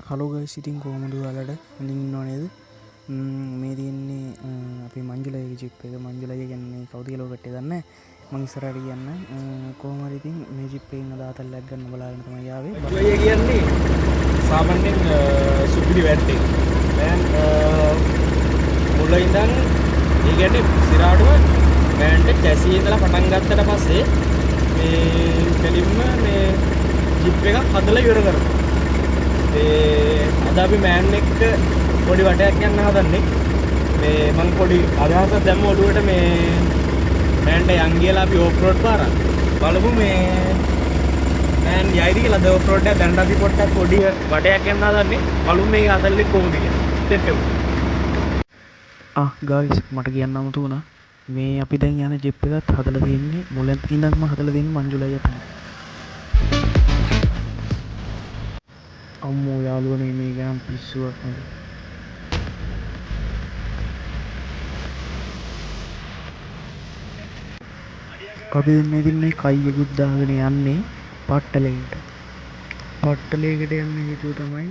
Hello guys, ඉතින් කොහොමද ඔයාලට හොඳින් ඉන්නව නේද? මේ තියෙන්නේ අපේ මංජුලගේ ජිප් එක. මංජුලය කියන්නේ කවුද කියලා ඔකට දන්නේ නැහැ. මම ඉස්සරහට කියන්න. කොහොම හරි ඉතින් මේ ජිප් එකෙන් අද අතල්ලක් ගන්න බලාගෙන තමයි ආවේ. මංජුලය කියන්නේ සාමාන්‍යයෙන් සුපිරි වැට්ටේ. දැන් මුල ඉඳන් ඒ කියන්නේ සිරාටම බෑන්ඩ් එක චැසි ඉඳලා පටන් ගත්තට පස්සේ මේ කෙලින්ම මේ ජිප් එක හදලා ඉවර කරනවා. අද අපි මෑන් එක්ක පොඩි වටයක් යන්න හදන්නේ. මේ මං පොඩි අදහසක් දැම්ම ඔළුවට මේ මෑන්ට යන් කියලා අපි ඕෆ් රෝඩ් පාරක් බලමු. මේ මෑන් යයිද කියලා අද ඕෆ් රෝඩ් එක දැන් අපි පොඩ්ඩක් පොඩි වටයක් යන්න හදන්නේ. බලමු මේක අතල්ලේ කොහොමද කියලා. දෙන්න. ගයිස්, මට කියන්න අමුතු වුණා. මේ අපි දැන් යන ජිප් එකත් හදලා තියෙන්නේ මුලින් ඉඳන්ම හදලා තියෙන්නේ මංජුලය තමයි. අම්මෝ යාළුවනේ, මේ ගෑම් පිස්සුවක් නේද? අපි දෙන්න ඉතින් මේ කයියකුත් දාගෙන යන්නේ පට්ටලයකට. පට්ටලයකට යන්න හේතුව තමයි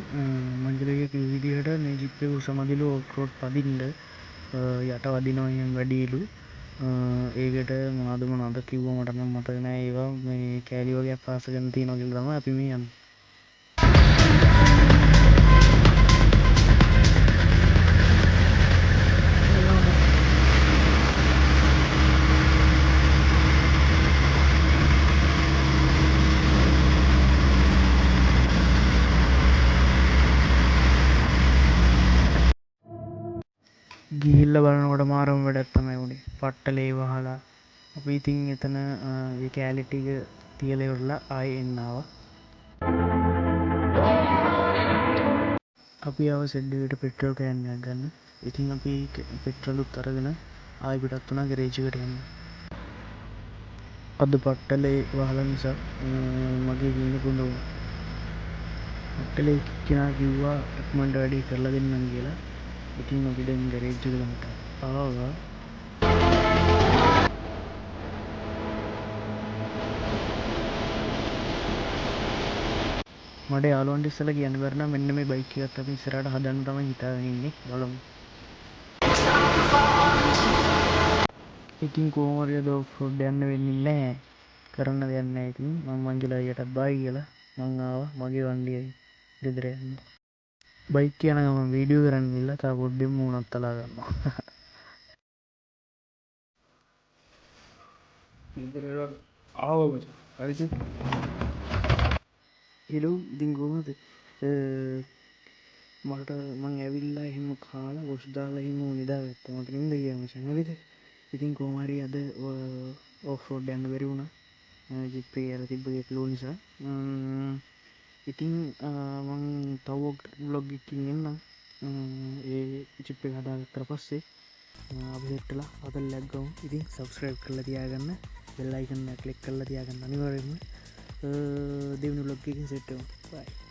මංජුලගේ කිව් විදිහට මේ ජිප් එක උසමදිලු ඕෆ් රෝඩ් පදින්න යට වදිනවා එහෙම වැඩිලු. ඒකට මොනවද කිව්ව මට නම් මතක නෑ. ඒවා මේ කෑලි වගේ පාසගෙන තියනවා කියලා තමයි අපි මේ යන්නේ. ගිහිල්ලා බලනකොට මාරම වැඩක් තමයි උනේ. පට්ටලේ වහලා අපි ඉතින් එතන ඒ කෑලි ටික තියලා ඉවරලා ආයෙ එන්න ආවා. අපි ආව සෙඩ් එකට පෙට්‍රල් කෑන්යක් ගන්න. ඉතින් අපි පෙට්‍රලුත් අරගෙන ආයෙ පිටත් වුණා ගරේජ් එකට යන්න. අද පට්ටලේ වහලා නිසා මගේ ගින්න පුඳ වුණා. පට්ටලේ කෙනා කිව්වා ඉක්මනට වැඩේ කරලා දෙන්නම් කියලා. ඉතින් අපි දැන් ගරේජ් එකට ආවා. මට යාළුවන්ට ඉස්සෙල්ලා කියන්න බැරි නම් මෙන්න මේ බයික් එකත් අපි ඉස්සරහට හදන්න තමයි හිතාගෙන ඉන්නේ. බලමු. ඉතින් කොහොම හරි අද ඔෆ් රෝඩ් යන්න වෙන්නේ නැහැ. කරන්න දෙයක් නැහැ. ඉතින් මම මංජුලයියටත් බයි කියලා මං ආවා මගේ වண்டிයයි ගෙදර යන්න. බයික් යන ගමන් වීඩියෝ කරන්න ගිහලා තා පොඩ්ඩෙන් මූණත් තලා ගන්නවා. ඉතින් ආවම හරිද? හෙලෝ, ඉතින් කොහොමද? මට මං ඇවිල්ලා එහෙම කාලා වොෂ් දාලා එහෙම නිදාගත්තා. මට නින්ද ගියා මචං. හරිද? ඉතින් කොහොම හරි අද ඔෆ් රෝඩ් යන්න බැරි වුණා. ජිප් එකේ යාලා තිබ්බ ගැටලුව නිසා. ඉතින් මං තව ව්ලොග් එකකින් එන්නම්. ඒ ජිප් එක හදාගත්තට පස්සේ අපි සෙට් වෙලා අතල්ලක් ගමු. ඉතින් සබ්ස්ක්‍රයිබ් කරලා තියාගන්න. බෙල් අයිකන් එක ක්ලික් කරලා තියාගන්න අනිවාර්යයෙන්ම. දෙවෙනි ව්ලොග් එකකින් සෙට් වෙමු. බයි.